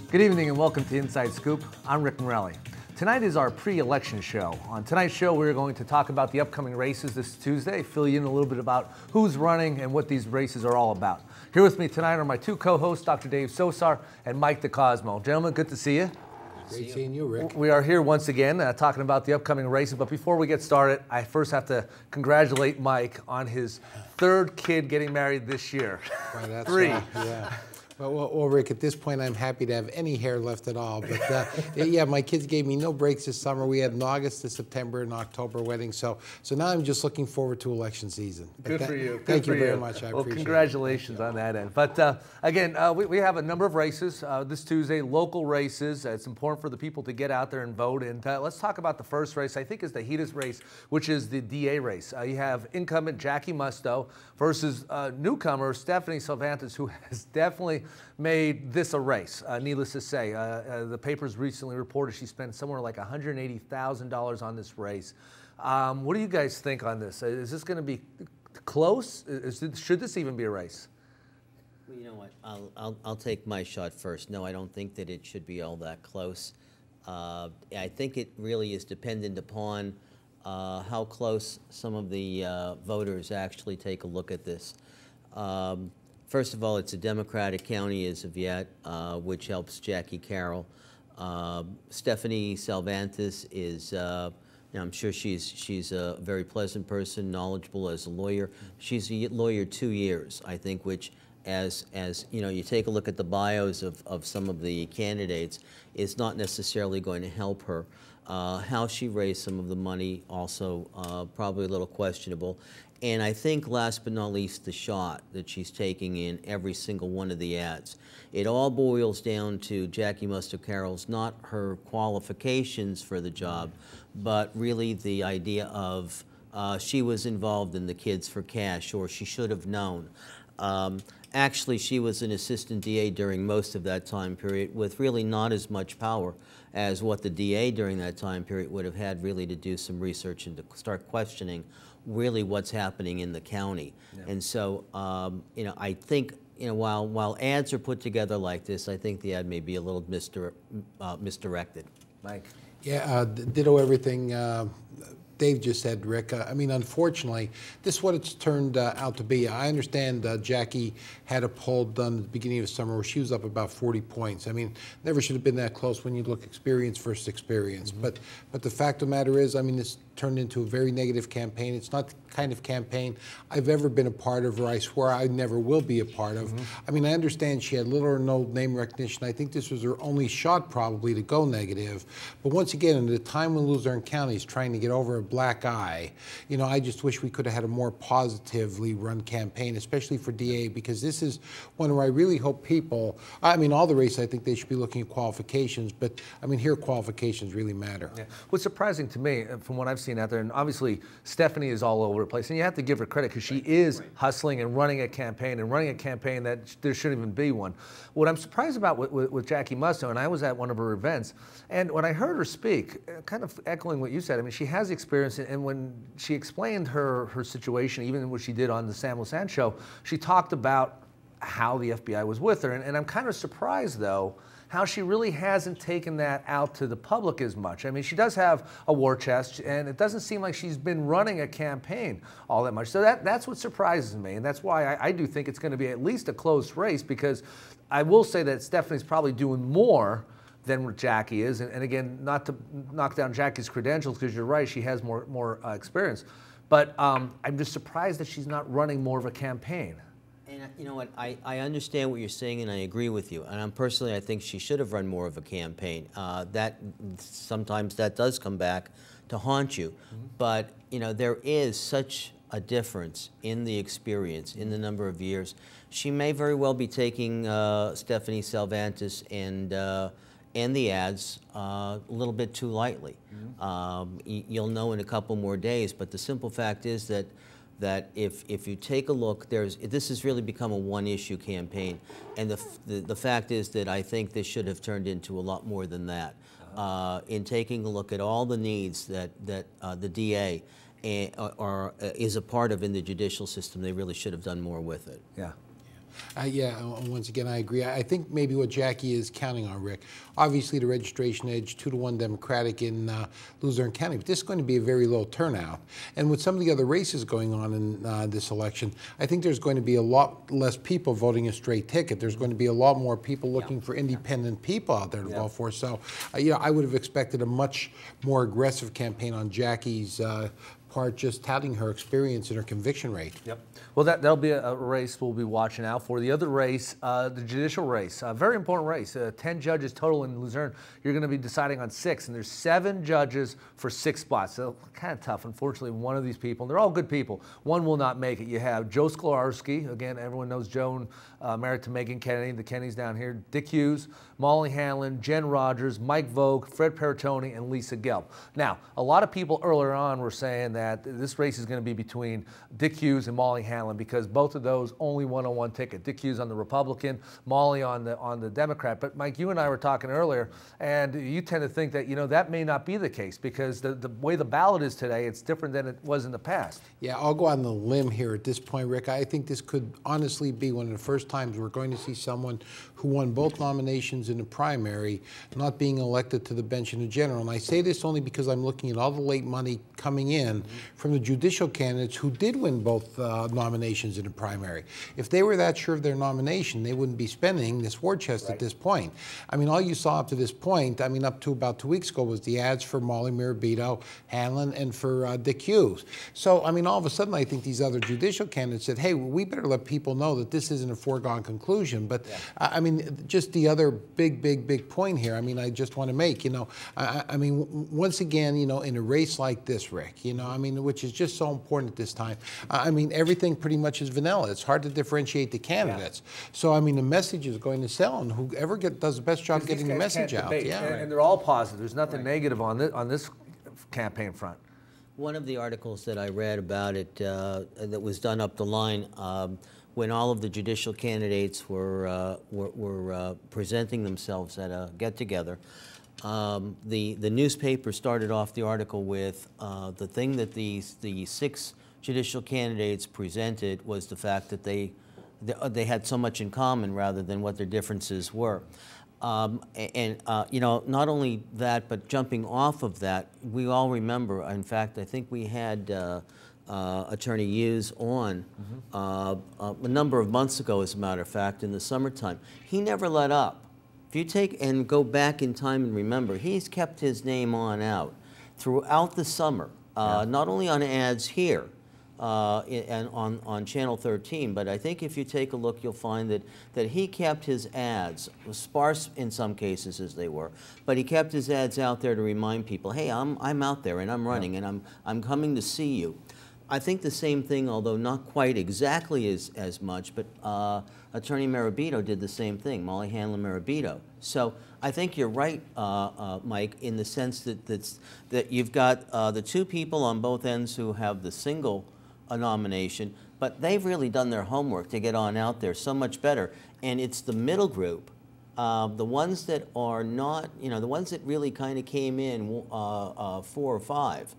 Good evening and welcome to Inside Scoop. I'm Rick Morelli. Tonight is our pre-election show. On tonight's show, we're going to talk about the upcoming races this Tuesday, fill you in a little bit about who's running and what these races are all about. Here with me tonight are my two co-hosts, Dr. Dave Sosar and Mike DeCosmo. Gentlemen, good to see you. Great seeing you, Rick. We are here once again talking about the upcoming races, but before we get started, I first have to congratulate Mike on his third kid getting married this year. Well, that's Three. Yeah. Well, Rick, at this point, I'm happy to have any hair left at all. But yeah, my kids gave me no breaks this summer. We had an August to September and October wedding. So now I'm just looking forward to election season. Good for you. Thank you very much. I appreciate it. Congratulations on that end. But again, we have a number of races this Tuesday, local races. It's important for the people to get out there and vote. And let's talk about the first race, I think is the heatest race, which is the DA race. You have incumbent Jackie Musto versus newcomer Stephanie Cervantes, who has definitely made this a race, needless to say. The papers recently reported she spent somewhere like $180,000 on this race. What do you guys think on this? Is this going to be close? Should this even be a race? Well, you know what? I'll take my shot first. No, I don't think that it should be all that close. I think it really is dependent upon how close some of the voters actually take a look at this. First of all, it's a Democratic county as of yet, which helps Jackie Carroll. Stephanie Cervantes is, I'm sure she's a very pleasant person, knowledgeable as a lawyer. She's a lawyer 2 years, I think, which as you know, you take a look at the bios of some of the candidates, is not necessarily going to help her. How she raised some of the money also probably a little questionable. And I think last but not least, the shot that she's taking in every single one of the ads. It all boils down to Jackie Musto Carroll's, not her qualifications for the job, but really the idea of she was involved in the Kids for Cash, or she should have known. Actually, she was an assistant DA during most of that time period with really not as much power as what the DA during that time period would have had really to do some research and to start questioning really what's happening in the county. Yeah. And so, you know, I think, you know, while ads are put together like this, I think the ad may be a little misdirected. Mike? Yeah, ditto everything Dave just said, Rick. I mean, unfortunately, this is what it's turned out to be. I understand Jackie had a poll done at the beginning of the summer where she was up about 40 points. I mean, never should have been that close when you look experience versus experience. Mm-hmm. But the fact of the matter is, I mean, this turned into a very negative campaign. It's not the kind of campaign I've ever been a part of, or I swear I never will be a part of. Mm-hmm. I mean, I understand she had little or no name recognition. I think this was her only shot probably to go negative. But once again, in the time when Luzerne County is trying to get over a black eye, you know, I just wish we could have had a more positively run campaign, especially for DA, because this is one where I really hope people, I mean, all the races, I think they should be looking at qualifications, but I mean, here qualifications really matter. Yeah. What's surprising to me, from what I've seen out there, and obviously Stephanie is all over the place, and you have to give her credit because she is hustling and running a campaign that there shouldn't even be one. What I'm surprised about with Jackie Musto, and I was at one of her events, and when I heard her speak, kind of echoing what you said, I mean, she has experience, and when she explained her situation, even what she did on the Sam Lassand show, she talked about how the FBI was with her, and I'm kind of surprised, though, how she really hasn't taken that out to the public as much. I mean, she does have a war chest, and it doesn't seem like she's been running a campaign all that much. So that's what surprises me, and that's why I do think it's going to be at least a close race, because I will say that Stephanie's probably doing more than what Jackie is, and again, not to knock down Jackie's credentials, because you're right, she has more experience, but I'm just surprised that she's not running more of a campaign. And you know what, I understand what you're saying, and I agree with you. And I think she should have run more of a campaign. That sometimes that does come back to haunt you. Mm-hmm. But you know, there is such a difference in the experience, in the number of years. She may very well be taking Stephanie Cervantes and the ads a little bit too lightly. Mm-hmm. You'll know in a couple more days. But the simple fact is that if you take a look, this has really become a one-issue campaign, and the fact is that I think this should have turned into a lot more than that. In taking a look at all the needs that the DA is a part of in the judicial system, they really should have done more with it. Yeah. Yeah, once again, I agree. I think maybe what Jackie is counting on, Rick, obviously the registration edge, 2-1 Democratic in Luzerne County, but this is going to be a very low turnout. And with some of the other races going on in this election, I think there's going to be a lot less people voting a straight ticket. There's going to be a lot more people looking for independent people out there to vote for. So, you know, I would have expected a much more aggressive campaign on Jackie's part, just touting her experience and her conviction rate. Yep. Well, that'll be a race we'll be watching out for. The other race, the judicial race, a very important race. 10 judges total in Luzerne. You're going to be deciding on 6, and there's 7 judges for 6 spots. So kind of tough. Unfortunately, one of these people, and they're all good people, one will not make it. You have Joe Sklarski. Again, everyone knows Joan, married to Megan Kennedy. The Kennedys down here. Dick Hughes, Molly Hanlon, Jen Rogers, Mike Vogue, Fred Peritoni, and Lisa Gelb. Now, a lot of people earlier on were saying that this race is going to be between Dick Hughes and Molly Hanlon because both of those only one-on-one ticket. Dick Hughes on the Republican, Molly on the Democrat. But Mike, you and I were talking earlier, and you tend to think that, you know, that may not be the case because the way the ballot is today, it's different than it was in the past. Yeah, I'll go on the limb here at this point, Rick. I think this could honestly be one of the first times we're going to see someone who won both nominations in the primary not being elected to the bench in the general. And I say this only because I'm looking at all the late money coming in from the judicial candidates who did win both nominations in the primary. If they were that sure of their nomination, they wouldn't be spending this war chest at this point. I mean, all you saw up to this point, I mean, up to about 2 weeks ago, was the ads for Molly Mirabito, Hanlon, and for Dick Hughes. So, I mean, all of a sudden, I think these other judicial candidates said, hey, we better let people know that this isn't a foregone conclusion. But, I mean, just the other big point here, I mean, I just want to make, you know, I mean, once again, you know, in a race like this, Rick, you know, I mean, which is just so important at this time, I mean, everything pretty much is vanilla. It's hard to differentiate the candidates. So, I mean, the message is going to sell, and whoever does the best job getting the message out. And they're all positive. There's nothing negative on this campaign front. One of the articles that I read about it that was done up the line when all of the judicial candidates were presenting themselves at a get-together, the newspaper started off the article with the thing that the 6 judicial candidates presented was the fact that they had so much in common rather than what their differences were. You know, not only that, but jumping off of that, we all remember, in fact, I think we had Attorney Hughes on a number of months ago, as a matter of fact, in the summertime. He never let up. If you take and go back in time and remember, he's kept his name out throughout the summer, not only on ads here, and on Channel 13, but I think if you take a look, you'll find that he kept his ads, sparse in some cases as they were, but he kept his ads out there to remind people, hey, I'm out there and I'm running and I'm coming to see you. I think the same thing, although not quite exactly as much, but Attorney Mirabito did the same thing, Molly Hanlon Mirabito. So I think you're right, Mike, in the sense that you've got the 2 people on both ends who have the single nomination, but they've really done their homework to get on out there so much better. And it's the middle group, the ones that are not, you know, the ones that really kind of came in 4 or 5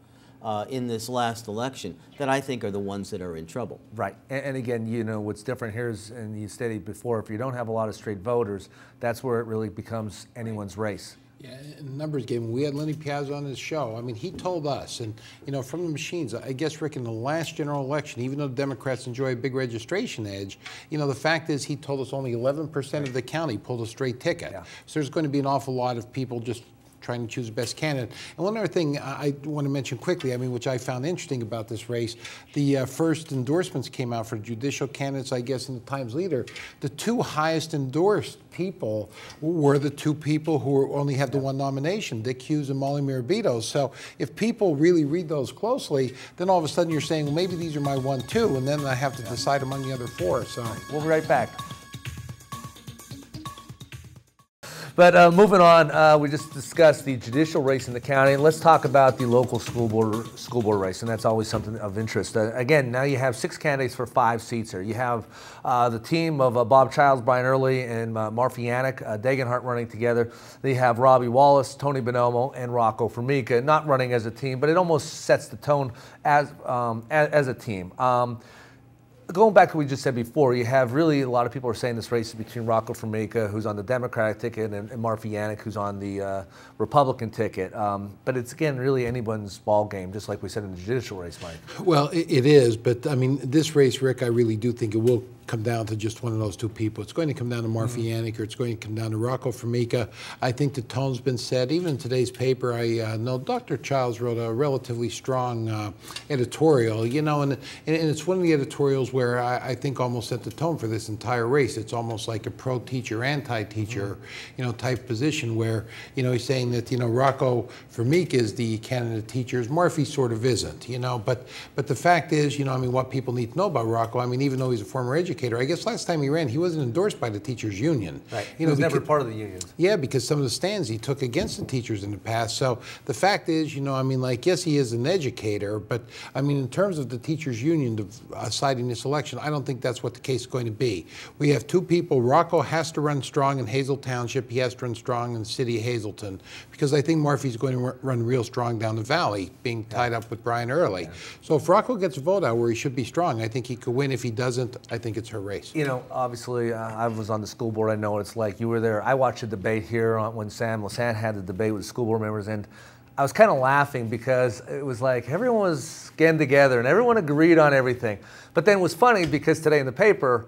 in this last election, that I think are the ones that are in trouble. Right. And again, you know, what's different here is, and you stated before, if you don't have a lot of straight voters, that's where it really becomes anyone's race. Yeah, numbers game. We had Lenny Piazza on his show. I mean, he told us, and you know, from the machines, I guess, Rick, in the last general election, even though the Democrats enjoy a big registration edge, you know, the fact is he told us only 11% of the county pulled a straight ticket. Yeah. So there's going to be an awful lot of people just trying to choose the best candidate. And one other thing I want to mention quickly, I mean, which I found interesting about this race, the first endorsements came out for judicial candidates, I guess, in the Times Leader. The 2 highest endorsed people were the 2 people who only had the 1 nomination, Dick Hughes and Molly Mirabito. So if people really read those closely, then all of a sudden you're saying, well, maybe these are my 1, 2, and then I have to decide among the other 4. So we'll be right back. But moving on, we just discussed the judicial race in the county. Let's talk about the local school board race, and that's always something of interest. Again, now you have 6 candidates for 5 seats here. You have the team of Bob Childs, Brian Early, and Marfi Yannick, Dagenhart running together. They have Robbie Wallace, Tony Bonomo, and Rocco Formica, not running as a team, but it almost sets the tone as a team. going back to what we just said before, you have really a lot of people are saying this race is between Rocco Formica, who's on the Democratic ticket, and Murphy Yannick, who's on the Republican ticket. But it's, again, really anyone's ball game, just like we said in the judicial race, Mike. Well, it is, but I mean, this race, Rick, I really do think it will come down to just one of those two people. It's going to come down to Murphy Yannick, or it's going to come down to Rocco Formica. I think the tone's been set. Even in today's paper, I know Dr. Childs wrote a relatively strong editorial, you know, and it's one of the editorials where I think almost set the tone for this entire race. It's almost like a pro-teacher, anti-teacher, you know, type position where, you know, he's saying that, you know, Rocco Formica is the candidate teachers. Murphy sort of isn't, you know, but the fact is, you know, I mean, what people need to know about Rocco, I mean, even though he's a former educator, I guess last time he ran, he wasn't endorsed by the teachers union. Right. You know, he was never part of the unions. Yeah, because some of the stands he took against the teachers in the past. So the fact is, you know, I mean, like, yes, he is an educator, but I mean, in terms of the teachers union deciding this election, I don't think that's what the case is going to be. We have two people. Rocco has to run strong in Hazel Township. He has to run strong in the city of Hazleton, because I think Murphy's going to run real strong down the valley, being tied up with Brian Early. Yeah. So if Rocco gets a vote out where he should be strong, I think he could win. If he doesn't, I think it's her race. You know, obviously, I was on the school board. I know what it's like. You were there. I watched a debate here when Sam Lassant had the debate with the school board members, and I was kind of laughing because it was like everyone was getting together and everyone agreed on everything. But then it was funny because today in the paper,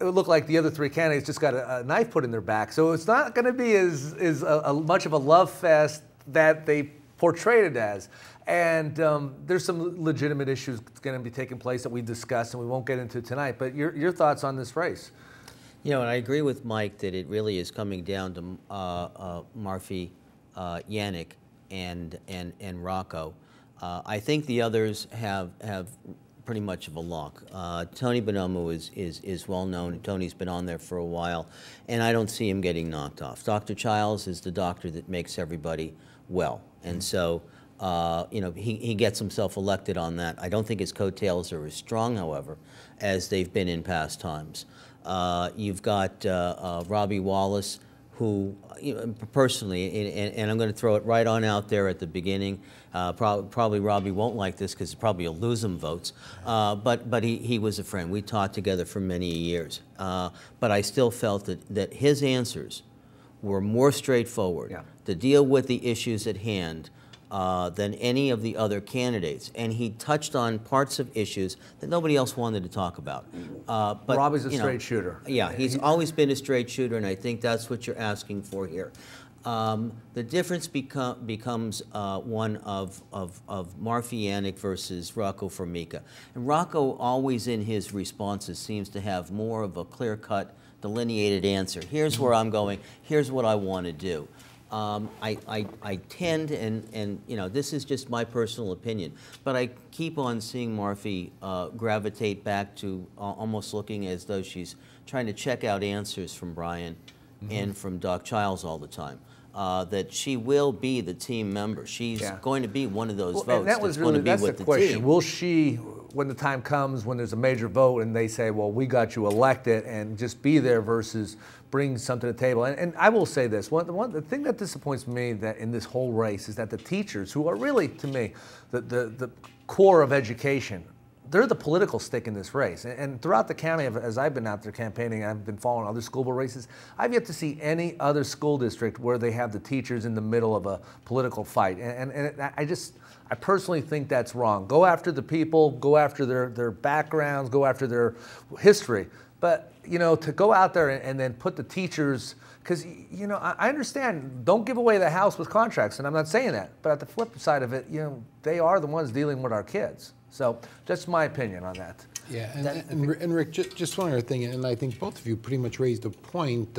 it looked like the other three candidates just got a knife put in their back. So it's not going to be as much of a love fest that they portrayed it as. And there's some legitimate issues going to be taking place that we discussed and we won't get into tonight. But your thoughts on this race? You know, and I agree with Mike that it really is coming down to Murphy Yannick and Rocco. I think the others have pretty much of a lock. Tony Bonomo is well known. Tony's been on there for a while, and I don't see him getting knocked off. Dr. Childs is the doctor that makes everybody well, and so you know, he gets himself elected on that. I don't think his coattails are as strong, however, as they've been in past times. You've got Robbie Wallace, who, you know, personally, and I'm going to throw it right on out there at the beginning, probably Robbie won't like this because probably he'll lose some votes, but he was a friend. We taught together for many years. But I still felt that his answers were more straightforward to deal with the issues at hand than any of the other candidates, and he touched on parts of issues that nobody else wanted to talk about. But Robbie's a straight shooter. Yeah, he's always been a straight shooter, and I think that's what you're asking for here. The difference becomes one of Murphy Yannick versus Rocco Formica. And Rocco always in his responses seems to have more of a clear-cut, delineated answer. Here's where I'm going. Here's what I want to do. I tend, and you know, this is just my personal opinion, but I keep on seeing Murphy gravitate back to almost looking as though she's trying to check out answers from Brian and from Doc Childs all the time. That she will be the team member. She's going to be one of those votes. And that was really, that's the question. Will she, when the time comes, when there's a major vote and they say, well, we got you elected, and just be there versus bring something to the table? And I will say this, the thing that disappoints me that in this whole race is that the teachers, who are really, to me, the core of education, they're the political stick in this race. And throughout the county, as I've been out there campaigning, I've been following other school board races, I've yet to see any other school district where they have the teachers in the middle of a political fight. And I personally think that's wrong. Go after the people, go after their backgrounds, go after their history. But, you know, to go out there and then put the teachers, because, you know, I understand, don't give away the house with contracts, and I'm not saying that. But at the flip side of it, you know, they are the ones dealing with our kids. So that's my opinion on that. Yeah, and Rick, just one other thing, and I think both of you pretty much raised a point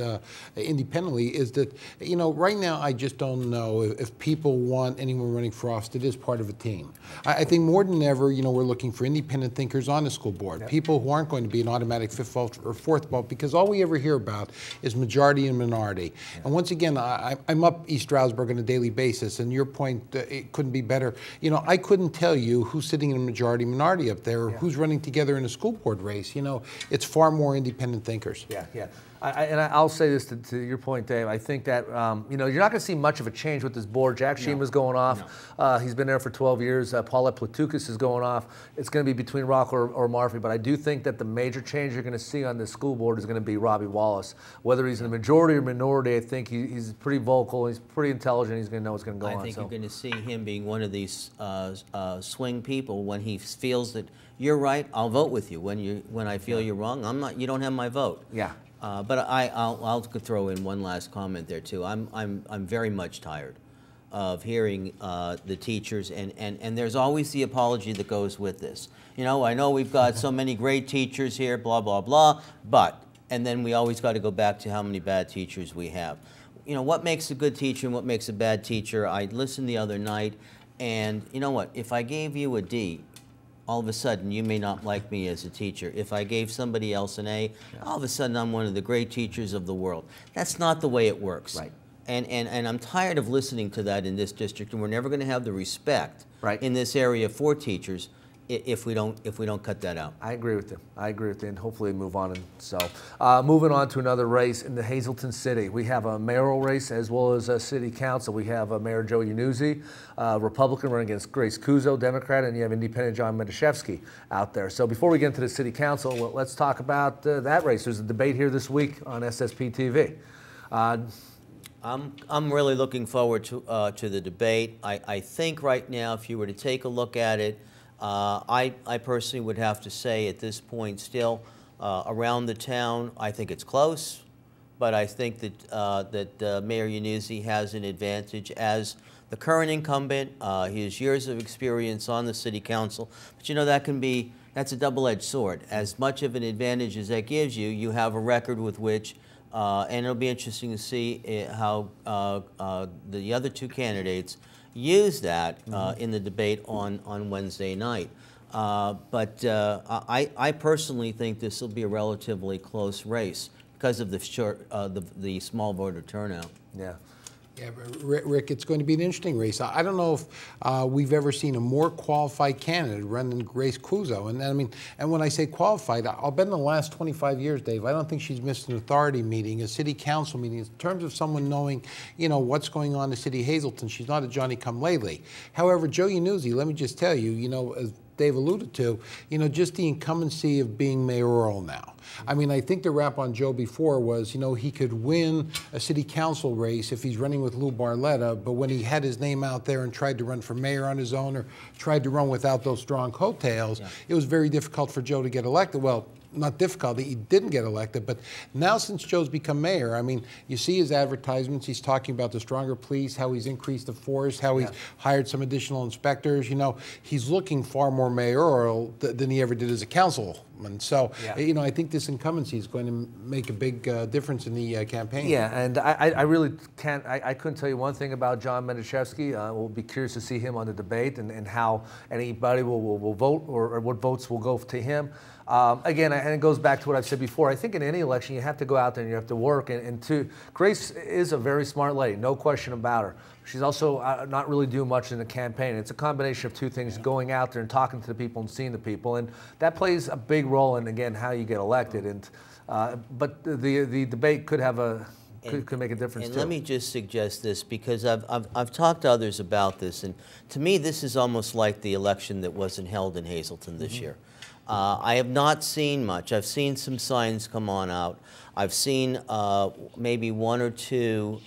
independently, is that, you know, right now I just don't know if people want anyone running for office that is part of a team. I think more than ever, you know, we're looking for independent thinkers on the school board, people who aren't going to be an automatic fifth vote or fourth vote, because all we ever hear about is majority and minority. And once again, I'm up East Stroudsburg on a daily basis, and your point, it couldn't be better. You know, I couldn't tell you who's sitting in a majority minority up there, or who's running together in a school board race. You know, it's far more independent thinkers. Yeah. I'll say this to your point, Dave. I think that you know, you're not going to see much of a change with this board. Jack Sheema's going off. No. He's been there for 12 years. Paulette Platukis is going off. It's going to be between Rock or Murphy. But I do think that the major change you're going to see on this school board is going to be Robbie Wallace. Whether he's in the majority or minority, I think he's pretty vocal. He's pretty intelligent. He's going to know what's going to go on. I think you're going to see him being one of these swing people when he feels that you're right. I'll vote with you. When I feel you're wrong, I'm not. You don't have my vote. Yeah. But I'll throw in one last comment there too. I'm very much tired of hearing the teachers, and there's always the apology that goes with this. You know, I know we've got so many great teachers here, blah blah blah, but, and then we always got to go back to how many bad teachers we have. You know, what makes a good teacher and what makes a bad teacher? I listened the other night, and you know what? If I gave you a D, all of a sudden, you may not like me as a teacher. If I gave somebody else an A, all of a sudden, I'm one of the great teachers of the world. That's not the way it works. Right. And I'm tired of listening to that in this district, and we're never going to have the respect right. in this area for teachers if we don't cut that out. I agree with you. I agree with you, and hopefully move on. And so, moving on to another race in the Hazleton City, we have a mayoral race as well as a city council. We have Mayor Joe Yanuzzi, Republican, running against Grace Kuzo, Democrat, and you have Independent John Medashevsky out there. So before we get into the city council, well, let's talk about that race. There's a debate here this week on SSP TV. I'm really looking forward to the debate. I think right now, if you were to take a look at it, I personally would have to say at this point still, around the town, I think it's close, but I think that Mayor Yanuzzi has an advantage as the current incumbent. He has years of experience on the city council, but you know, that's a double-edged sword. As much of an advantage as that gives you, you have a record with which, and it'll be interesting to see how the other two candidates use that in the debate on Wednesday night. But I personally think this will be a relatively close race because of the small voter turnout. Yeah. Yeah, Rick, it's going to be an interesting race. I don't know if we've ever seen a more qualified candidate run than Grace Kuzo. And I mean, and when I say qualified, I'll bet in the last 25 years, Dave, I don't think she's missed an authority meeting, a city council meeting. In terms of someone knowing, you know, what's going on in the city of Hazleton, she's not a Johnny-come-lately. However, Joe Yanuzzi, let me just tell you, you know, as Dave alluded to, you know, just the incumbency of being mayoral now. I mean, I think the rap on Joe before was, you know, he could win a city council race if he's running with Lou Barletta, but when he had his name out there and tried to run for mayor on his own or tried to run without those strong coattails, it was very difficult for Joe to get elected. Well, not difficult, he didn't get elected, but now since Joe's become mayor, I mean, you see his advertisements, he's talking about the stronger police, how he's increased the force, how he's hired some additional inspectors, you know, he's looking far more mayoral than he ever did as a councilman. So, you know, I think this incumbency is going to make a big difference in the campaign. Yeah, and I really can't, I couldn't tell you one thing about John Medashevsky. We'll be curious to see him on the debate and how anybody will vote or what votes will go to him. Again, and it goes back to what I've said before. I think in any election, you have to go out there and you have to work. Grace is a very smart lady, no question about her. She's also not really doing much in the campaign. It's a combination of two things, going out there and talking to the people and seeing the people. And that plays a big role in, again, how you get elected. And but the debate could have could make a difference too. And let me just suggest this, because I've talked to others about this, and to me this is almost like the election that wasn't held in Hazleton this year. I have not seen much. I've seen some signs come on out. I've seen maybe one or two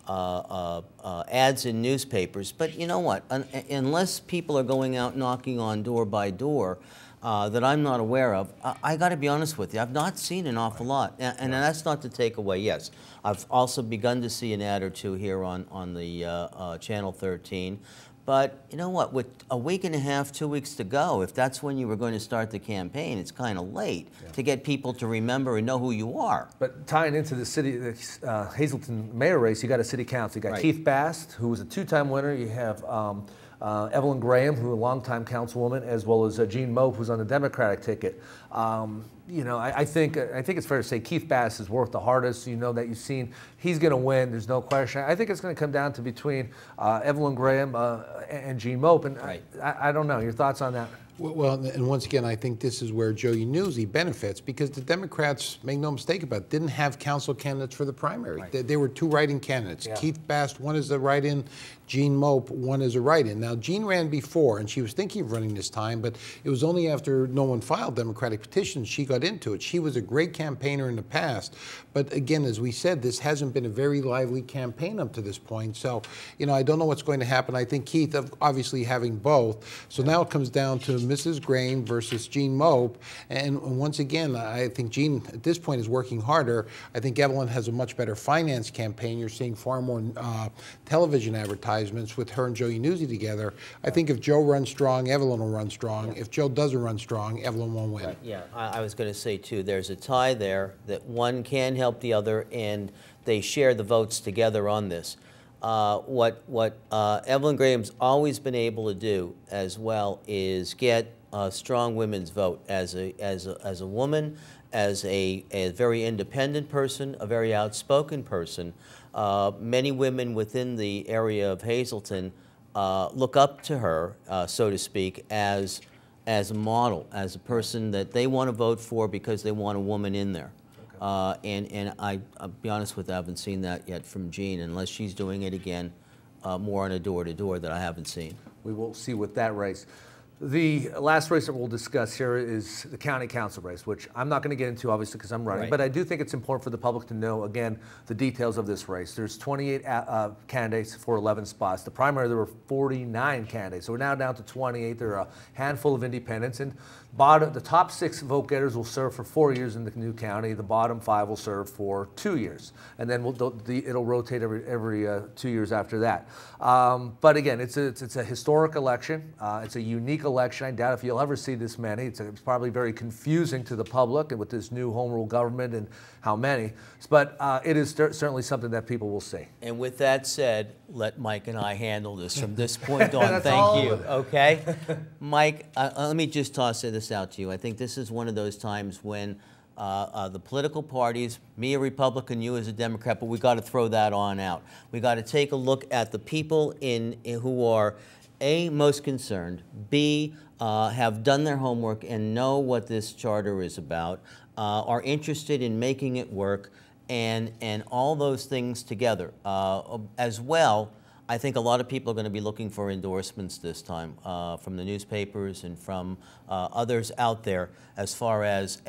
ads in newspapers. But you know what? Unless people are going out knocking on door by door that I'm not aware of, I got to be honest with you, I've not seen an awful lot. And that's not to take away. Yes, I've also begun to see an ad or two here on the Channel 13. But you know what, with a week and a half, 2 weeks to go, if that's when you were going to start the campaign, it's kind of late to get people to remember and know who you are. But tying into the Hazleton mayor race, you got a city council. You got Keith Bast, who was a two-time winner. You have Evelyn Graham, who is a longtime councilwoman, as well as Jean Moe, who's on the Democratic ticket. you know, I think it's fair to say Keith Bass has worked the hardest. You know that you've seen he's going to win. There's no question. I think it's going to come down to between Evelyn Graham and Gene Mope. And Right. I don't know. Your thoughts on that? Well, and once again, I think this is where Joe Newsy benefits because the Democrats, make no mistake about it, didn't have council candidates for the primary. Right. They were two write-in candidates. Yeah. Keith Bast, one is a write-in. Gene Mope, one is a write-in. Now, Gene ran before, and she was thinking of running this time, but it was only after no one filed Democratic petitions she got into it. She was a great campaigner in the past, but again, as we said, this hasn't been a very lively campaign up to this point. So, you know, I don't know what's going to happen. I think Keith, obviously having both. So now it comes down to Mrs. Graham versus Gene Mope, and once again, I think Gene at this point is working harder. I think Evelyn has a much better finance campaign. You're seeing far more television advertisements with her and Joe Newsy together. I think if Joe runs strong, Evelyn will run strong. Yeah. If Joe doesn't run strong, Evelyn won't win. Right. Yeah, I was going to say too, there's a tie there that one can help the other, and they share the votes together on this. What Evelyn Graham's always been able to do as well is get a strong women's vote as a woman, as a very independent person, a very outspoken person. Many women within the area of Hazleton look up to her, so to speak, as a model, as a person that they want to vote for because they want a woman in there. Okay. And I'll be honest with you, I haven't seen that yet from Jean, unless she's doing it again more on a door-to-door that I haven't seen. We will see with that race. The last race that we'll discuss here is the county council race, which I'm not going to get into, obviously, because I'm running. Right. But I do think it's important for the public to know, again, the details of this race. There's 28 candidates for 11 spots. The primary, there were 49 candidates. So we're now down to 28. There are a handful of independents. And the top 6 vote getters will serve for 4 years in the new county. The bottom 5 will serve for 2 years. And then it'll rotate every 2 years after that. But again, it's a historic election. It's a unique election. I doubt if you'll ever see this many. It's probably very confusing to the public and with this new home rule government and how many. But it is certainly something that people will see. And with that said, let Mike and I handle this from this point on. That's all Thank you. of it. Okay, Mike. Let me just toss this out to you. I think this is one of those times when the political parties, me a Republican, you as a Democrat, but we got to throw that on out. We got to take a look at the people who are A, most concerned, B, have done their homework and know what this charter is about, are interested in making it work, and all those things together. As well, I think a lot of people are going to be looking for endorsements this time from the newspapers and from others out there as far as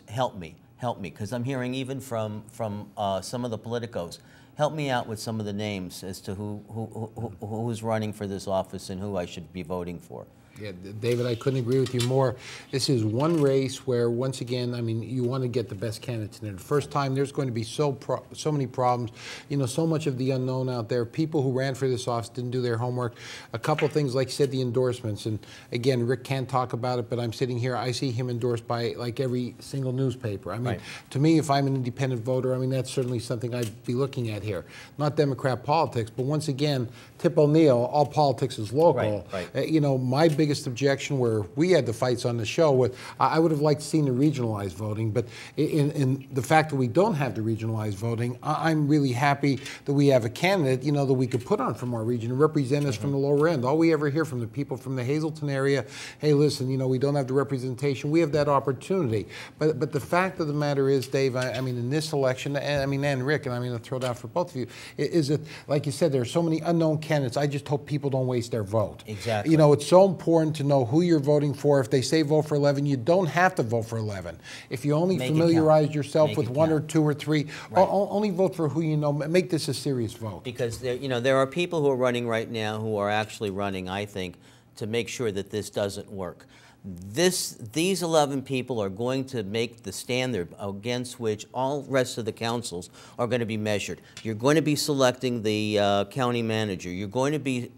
help me, because I'm hearing even from some of the politicos, help me out with some of the names as to who's running for this office and who I should be voting for. Yeah, David, I couldn't agree with you more. This is one race where, once again, I mean, you want to get the best candidates in it. The first time, there's going to be so many problems. You know, so much of the unknown out there. People who ran for this office didn't do their homework. A couple things, like you said, the endorsements. And again, Rick can't talk about it, but I'm sitting here, I see him endorsed by like every single newspaper. I mean, right. To me, if I'm an independent voter, I mean, that's certainly something I'd be looking at here. Not Democrat politics, but once again, Tip O'Neill, all politics is local. Right. You know, my biggest objection where we had the fights on the show with, I would have liked to see the regionalized voting, but in the fact that we don't have the regionalized voting, I'm really happy that we have a candidate, you know, that we could put on from our region and represent us from the lower end. All we ever hear from the people from the Hazleton area, hey, listen, you know, we don't have the representation. We have that opportunity. But the fact of the matter is, Dave, I mean, in this election, and Rick, and I'm going to throw down for both of you, is that, like you said, there are so many unknown candidates. I just hope people don't waste their vote. Exactly. You know, it's so important to know who you're voting for. If they say vote for 11, you don't have to vote for 11. If you only familiarize yourself with one or two or three, right. Only vote for who you know. Make this a serious vote. Because there are people who are running right now who are actually running, I think, to make sure that this doesn't work. These 11 people are going to make the standard against which all rest of the councils are going to be measured. You're going to be selecting the county manager. You're going to be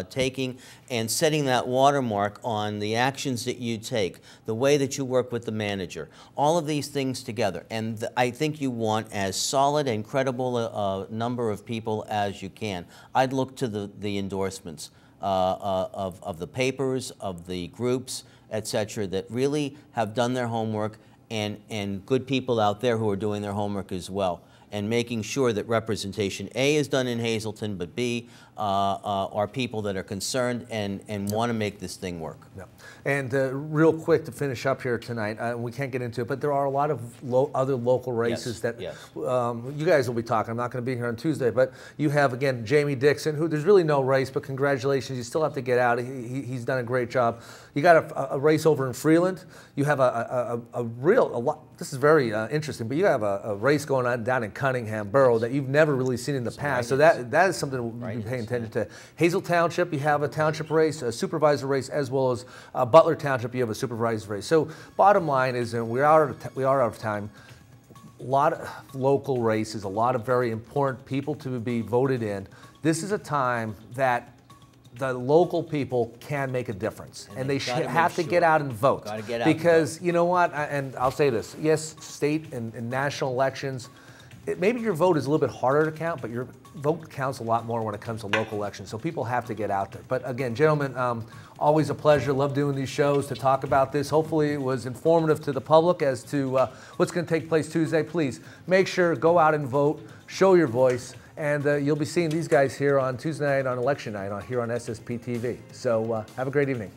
taking and setting that watermark on the actions that you take, the way that you work with the manager, all of these things together. And I think you want as solid and credible a number of people as you can. I'd look to the endorsements of the papers, of the groups, etc., that really have done their homework and good people out there who are doing their homework as well, and making sure that representation A is done in Hazleton, but B are people that are concerned and want to make this thing work. Yeah. And real quick to finish up here tonight, we can't get into it, but there are a lot of other local races that you guys will be talking. I'm not going to be here on Tuesday, but you have, again, Jamie Dixon, who there's really no race, but congratulations. You still have to get out. He's done a great job. You got a race over in Freeland. You have a lot. This is very interesting, but you have a race going on down in Cunningham Borough that you've never really seen in the past. So that is something we'll be paying attention to. Hazel Township, you have a township race, a supervisor race, as well as Butler Township, you have a supervisor race. So bottom line is, we are out of time. A lot of local races, a lot of very important people to be voted in. This is a time that the local people can make a difference, and they have to get out and vote. Gotta get out because you know what, and I'll say this, yes, state and national elections, maybe your vote is a little bit harder to count, but your vote counts a lot more when it comes to local elections, so people have to get out there. But again, gentlemen, always a pleasure. Love doing these shows to talk about this. Hopefully it was informative to the public as to what's going to take place Tuesday. Please make sure, go out and vote, show your voice, and you'll be seeing these guys here on Tuesday night on election night here on SSP TV. So have a great evening.